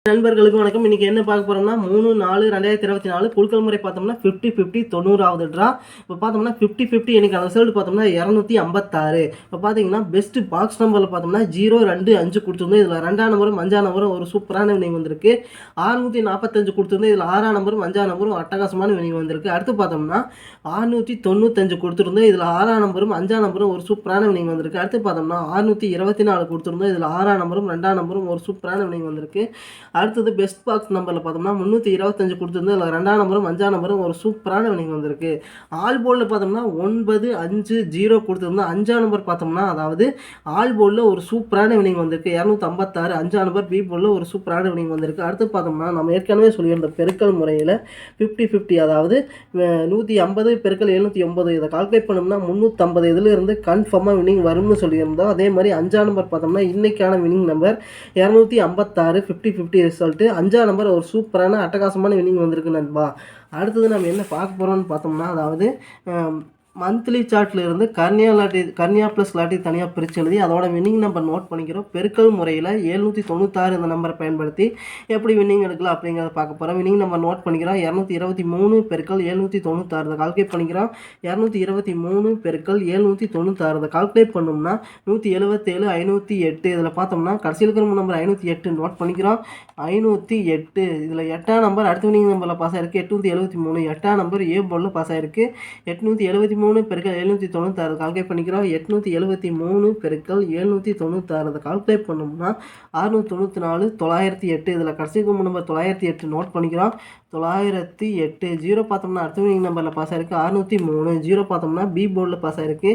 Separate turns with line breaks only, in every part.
நண்பர்களுக்கு வணக்கம். இன்னைக்கு என்ன பார்க்க போறோம்னா 3/4/2024 குலுக்கல் முறை பார்த்தோம்னா 50-50 90வது ட்ரா. இப்போ பார்த்தோம்னா 50-50 எனக்கு ரிசல்ட் பார்த்தோம்னா 256. இப்போ பார்த்தீங்கன்னா பெஸ்ட் பாக்ஸ் நம்பரில் பார்த்தோம்னா 0, 2, 5 கொடுத்துருந்தோம். இதில் 2ஆம் நம்பரும் 5ஆம் நம்பரும் ஒரு சூப்பரான வினிங் வந்திருக்கு. 645 கொடுத்துருந்தோம். இதில் 6ஆம் நம்பரும் 5ஆம் நம்பரும் அட்டகாசமான வினிங் வந்திருக்கு. அடுத்து பார்த்தோம்னா 695 கொடுத்துருந்தோம். இதில் 6ஆம் நம்பரும் 5ஆம் நம்பரும் ஒரு சூப்பரான வினிங் வந்திருக்கு. அடுத்து பார்த்தோம்னா 624 கொடுத்துருந்தோம். இதில் 6ஆம் நம்பரும் 2ஆம் நம்பரும் ஒரு சூப்பரான வினிங் வந்திருக்கு. அடுத்தது பெஸ்ட் பாக்ஸ் நம்பரில் பார்த்தோம்னா 325 கொடுத்துருந்து அதில் 2ஆம் நம்பரும் 5ஆம் நம்பரும் ஒரு சூப்பரான வினிங் வந்திருக்கு. ஆல் போர்டில் பார்த்தோம்னா 950 கொடுத்துருந்தா 5ஆம் நம்பர் பார்த்தோம்னா அதாவது ஆல் போர்டில் ஒரு சூப்பரான வினிங் வந்திருக்கு 256. 5ஆம் நம்பர் பி போர்டில் ஒரு சூப்பரான வினிங் வந்திருக்கு. அடுத்து பார்த்தோம்னா நம்ம ஏற்கனவே சொல்லியிருந்த பெருக்கல் முறையில் 50-50 அதாவது 150 பெருக்கல் 709 இதை கால்குலேட் பண்ணோம்னா 350 இதில் இருந்து கன்ஃபார்மாக வினிங் வரும்னு சொல்லியிருந்தோம். அதே மாதிரி 5ஆம் நம்பர் பார்த்தோம்னா இன்னைக்கான வினிங் நம்பர் 256 50-50 ரிசல்ட்டு. 5ஆம் நம்பர் ஒரு சூப்பரான அட்டகாசமான வினிங் வந்திருக்கு நண்பா. அடுத்தது நம்ம என்ன பார்க்க போகிறோம்னு பார்த்தோம்னா அதாவது மந்த்லி சார்ட்டில் இருந்து கர்னியா ப்ளஸ் லாட்டி தனியாக பிரித்து எழுதி அதோட வின்னிங் நம்பர் நோட் பண்ணிக்கிறோம். பெருக்கல் முறையில் 796 இந்த நம்பரை பயன்படுத்தி எப்படி வின்னிங் எடுக்கலாம் அப்படிங்கிறத பார்க்க போகிறோம். வின்னிங் நம்பர் நோட் பண்ணிக்கிறோம். 223 பெருக்கல் 796 இதை கால்குலேட் பண்ணிக்கிறோம். 223 பெருக்கல் 796 இதை கால்குலேட் பண்ணோம்னா 177 508. இதில் பார்த்தோம்னா கடைசியில் இருக்கிற நம்பர் 508 நோட் பண்ணிக்கிறோம். 508 இதில் 8ஆம் நம்பர் அடுத்த வின்னிங் நம்பரில் பாஸ் ஆகிருக்கு 873. 8ஆம் நம்பர் ஏ போர்டில் பாஸ் ஆகிருக்கு 873 பெருக்கல் 796 கால்குலேட் பண்ணிக்கிறோம். 873 பெருக்கல் 796 கால்குலேட் பண்ணோம்னா 694 908. இதில் கடைசி நம்பர் 908 நோட் பண்ணிக்கிறோம். 908 0 பார்த்தோம்னா அடுத்த வினிங் நம்பரில் பாஸ் ஆகிருக்கு 603. 0 பார்த்தோம்னா பி போர்டில் பாஸ் ஆகிருக்கு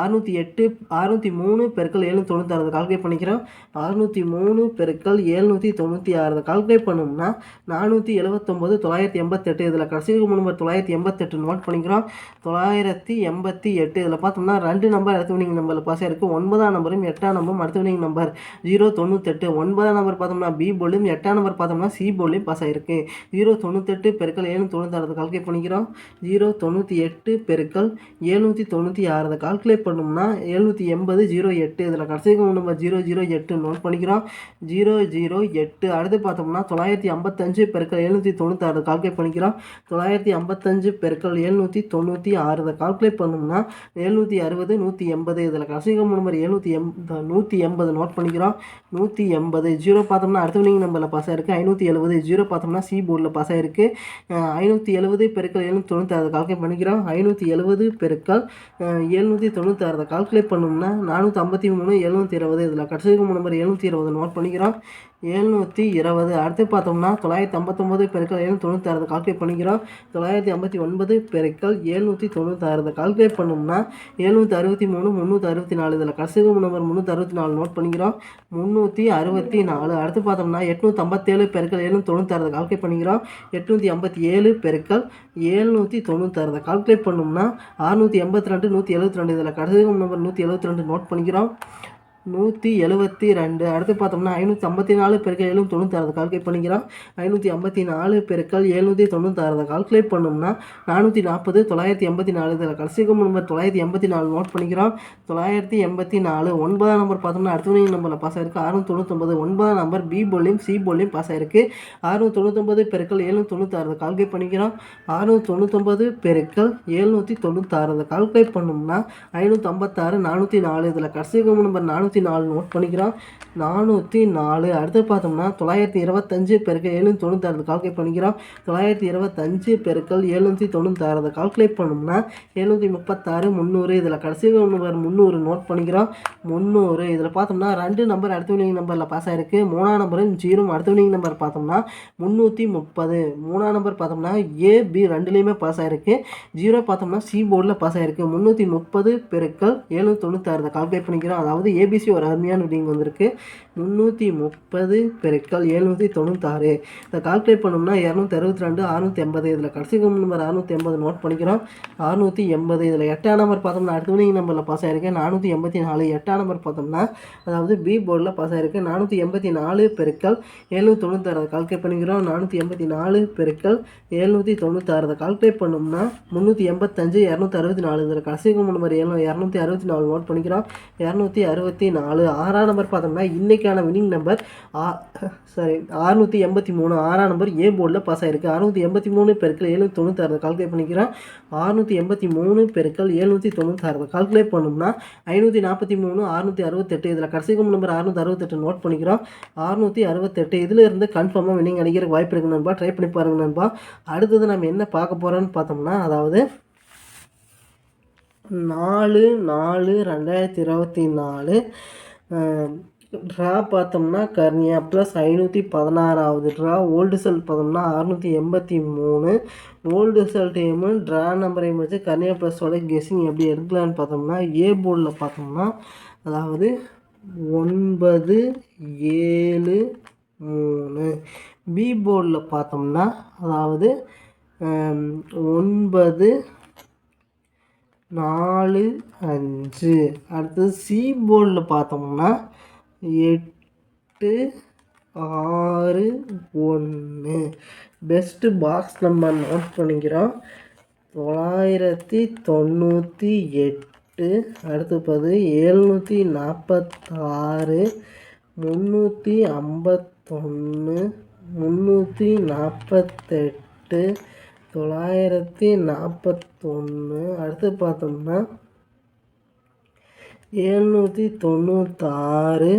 603 பெருக்கல் 796 கால்குலேட் பண்ணிக்கிறோம். 603 பெருக்கல் 796 கால்குலேட் பண்ணோம்னா 479 988. இதில் கடைசி நம்பர் 988 நோட் பண்ணிக்கிறோம். 988 இதில் பார்த்தோம்னா 2 நம்பர் அடுத்த வினிங் நம்பரில் பாஸ் ஆகிருக்கு 9ஆம் நம்பரும் 8ஆம் நம்பரும் அடுத்த வினிங் நம்பர் 098. 9ஆம் நம்பர் பார்த்தோம்னா பி போர்டும் 8ஆம் நம்பர் பார்த்தோம்னா சி போர்ட்லையும் பாஸ் ஆகிருக்கு 098 பெருக்கல் 796 கால்குலேட் பண்ணிக்கிறோம். 098 பெருக்கல் 796 கால்குலேட் பண்ணோம்னா 780 08. இதில் கடைசி நம்பர் 008 நோட் பண்ணிக்கிறோம். 008 அடுத்து பார்த்தோம்னா 955 பெருக்கல் 796 கால்குலேட் பண்ணிக்கிறோம். 955 பெருக்கல் 796 கால்குலேட் பண்ணோம்னா 760 180. இதில் கடைசி நம்பர் 180 நோட் பண்ணிக்கிறோம். 180 0 பார்த்தோம்னா அடுத்த வினிங் நம்பரில் பாஸ் ஆகிருக்கு 570. 0 பார்த்தோம்னா சி போர்டில் பாஸ் ஆகிருக்கு 570 பெருக்கல் 796 கால்குலேட் பண்ணிக்கிறோம். 570 பெருக்கல் 796 கால்குலேட் பண்ணோம்னா 453 720. இதில் கடைசி நம்பர் 720 நோட் பண்ணிக்கிறோம். 720 அடுத்து பார்த்தோம்னா 959 பெருக்கல் 796 கால்குலேட் பண்ணிக்கிறோம். 959 பெருக்கல் 796 கால்குலேட் பண்ணோம்னா 763 364. இதில் கடைசி நம்பர் 364 நோட் பண்ணிக்கிறோம். 364 அடுத்து பார்த்தோம்னா 857 பெருக்கல் 796 கால்குலேட் பண்ணிக்கிறோம். 857 பெருக்கல் 796 கால்குலேட் பண்ணோம்னா 682 172. இதில் கடைசி நம்பர் 172 நோட் பண்ணிக்கிறோம். 172 அடுத்து பார்த்தோம்னா 554 பெருக்கல் 796 கால்குலேட் பண்ணிக்கிறோம். 554 பெருக்கல் 796 கால்குலேட் பண்ணோம்னா 440 984. இதில் கடைசி நம்பர் 984 நோட் பண்ணிக்கிறோம். 984 9ஆம் நம்பர் பார்த்தோம்னா அடுத்த வினிங் நம்பரில் பாஸ் ஆகிருக்கு 699. 9ஆம் நம்பர் பி போர்ட்லையும் சி போர்ட்லையும் பாஸ் ஆகிருக்கு 699 பெருக்கல் 796 கால்குலேட் பண்ணிக்கிறோம். 699 பெருக்கல் 796 கால்குலேட் பண்ணோம்னா 556 404. இதில் கடைசி நம்பர் 404 நோட் பண்ணிக்கிறோம். 404 அடுத்து பார்த்தோம்னா 925 பெருக்கல் 796 கால்குலேட் பண்ணிக்கிறோம். 925 பெருக்கல் 796 கால்குலேட் பண்ணோம்னா 736 300. இதில் கடைசி நம்பர் 300 நோட் பண்ணிக்கிறோம். 300 இதில் பார்த்தோம்னா 2 நம்பர் அடுத்த வினிங் நம்பரில் பாஸ் ஆகிருக்கு 3ஆம் நம்பரும் 0 அடுத்த வினிங் நம்பர் பார்த்தோம்னா 330. 3ஆம் நம்பர் பார்த்தோம்னா ஏ பி ரெண்டுலேயுமே பாஸ் ஆகிருக்கு 0 பார்த்தோம்னா சி போர்டில் பாஸ் ஆகிருக்கு 330 பெருக்கல் 796 கால்குலேட் பண்ணிக்கிறோம். அதாவது ஏபிசி ஒரு அருமையான வினிங் வந்திருக்கு 330 பெருக்கல் 796. இதை கால்குலேட் பண்ணோம்னா 262 680. இதில் கடைசி நம்பர் 680 நோட் பண்ணிக்கிறோம். 680 இதில் 8ஆம் நம்பர் பார்த்தோம்னா அடுத்த வினிங் நம்பரில் பாஸ் ஆகிருக்கு 484. 8ஆம் நம்பர் பார்த்தோம்னா அதாவது பி போர்டில் பாஸ் ஆகிருக்கு 484 பெருக்கல் 796 கால்குலேட் பண்ணிக்கிறோம். 484 பெருக்கல் 796 கால்குலேட் பண்ணோம்னா 385 264. இதில் கடைசி நம்பர் 264 நோட் பண்ணிக்கிறோம். 264 684. 6ஆம் நம்பர் பார்த்தோம்னா இன்றைக்கான வின்னிங் நம்பர் 683. 6ஆம் நம்பர் ஏ போர்டில் பாஸ் ஆகிருக்கு. 683 பெருக்கல் 796 கால்குலேட் பண்ணிக்கிறோம். 683 பெருக்கல் 796 கால்குலேட் பண்ணோம்னா 543 668. இதில் கடைசி நம்பர் 668 நோட் பண்ணிக்கிறோம். 668 இதில் இருந்து கன்ஃபார்மாக வின்னிங் அடிக்கிறதுக்கு வாய்ப்பு இருக்குது நண்பா. ட்ரை பண்ணி பாருங்கள் நண்பா. அடுத்தது நம்ம என்ன பார்க்க போகிறோன்னு பார்த்தோம்னா, அதாவது 4/4/2024 ட்ரா பார்த்தோம்னா கர்னியா ப்ளஸ் 516வது ட்ரா. ஓல்டு ரிசல்ட் பார்த்தோம்னா 683. ஓல்டு ரிசல்ட்டையும் ட்ரா நம்பரையும் வச்சு கர்னியா ப்ளஸோட கெஸ்ஸிங் எப்படி எடுக்கலான்னு பார்த்தோம்னா, ஏ போர்டில் பார்த்தோம்னா அதாவது 973. பி போர்டில் பார்த்தோம்னா அதாவது 945. அடுத்தது சி போர்டில் பார்த்தோம்னா 861. பெஸ்ட்டு பாக்ஸ் நம்பர் நோட் பண்ணிக்கிறோம் 998. அடுத்து 746, 351, 348, 941. அடுத்து பார்த்தோம்னா 796,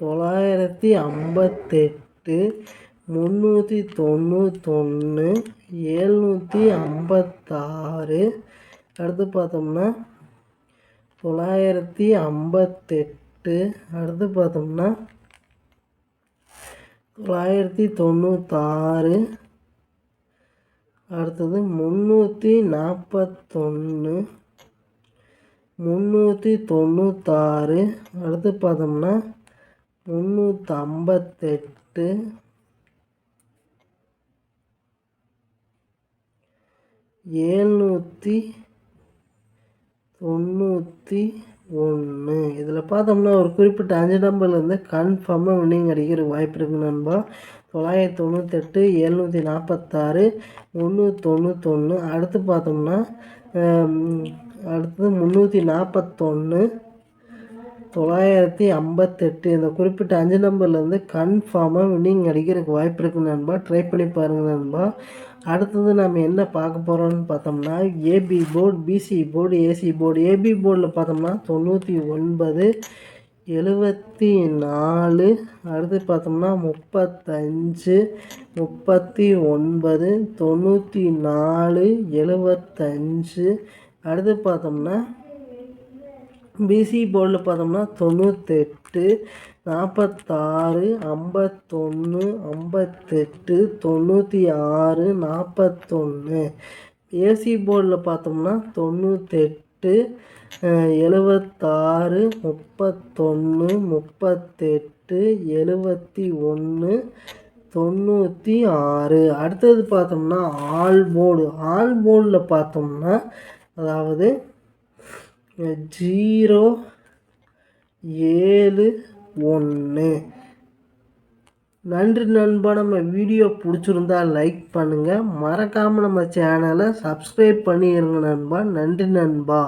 958, 391, 756. அடுத்து பார்த்தோம்னா 958. அடுத்து பார்த்தோம்னா 996. அடுத்தது 341, 396. அடுத்து பார்த்தோம்னா 358, 791. இதில் பார்த்தோம்னா ஒரு குறிப்பிட்ட 5 நம்பர்லேருந்து கன்ஃபார்மாக வின்னிங் அடிக்கிற வாய்ப்பு இருக்குது நண்பா. 998, 746, 391. அடுத்து பார்த்தோம்னா அடுத்தது 341, 958. இந்த குறிப்பிட்ட 5 நம்பர்லேருந்து கன்ஃபார்மாக வின்னிங் அடிக்கிறதுக்கு வாய்ப்பு இருக்குது நண்பா. ட்ரை பண்ணி பாருங்கள் நண்பா. அடுத்தது நம்ம என்ன பார்க்க போகிறோம்னு பார்த்தோம்னா, AB board, BC board, AC board. AB போர்டில் பார்த்தோம்னா 99, 74. அடுத்து பார்த்தோம்னா 35, 39, 94, 75. அடுத்து பார்த்தோம்னா பிசி போர்டில் பார்த்தோம்னா 98, 46, 51, 58, 96, 41. ஏசி போர்டில் பார்த்தோம்னா 98, 76, 31, 38, 71, 96. அடுத்தது பார்த்தோம்னா ஆல் போர்டு. ஆல் போர்டில் பார்த்தோம்னா அதாவது 071. நன்றி நண்பா. நம்ம வீடியோ பிடிச்சிருந்தா லைக் பண்ணுங்கள். மறக்காமல் நம்ம சேனலை சப்ஸ்கிரைப் பண்ணிடுங்க நண்பா. நன்றி நண்பா.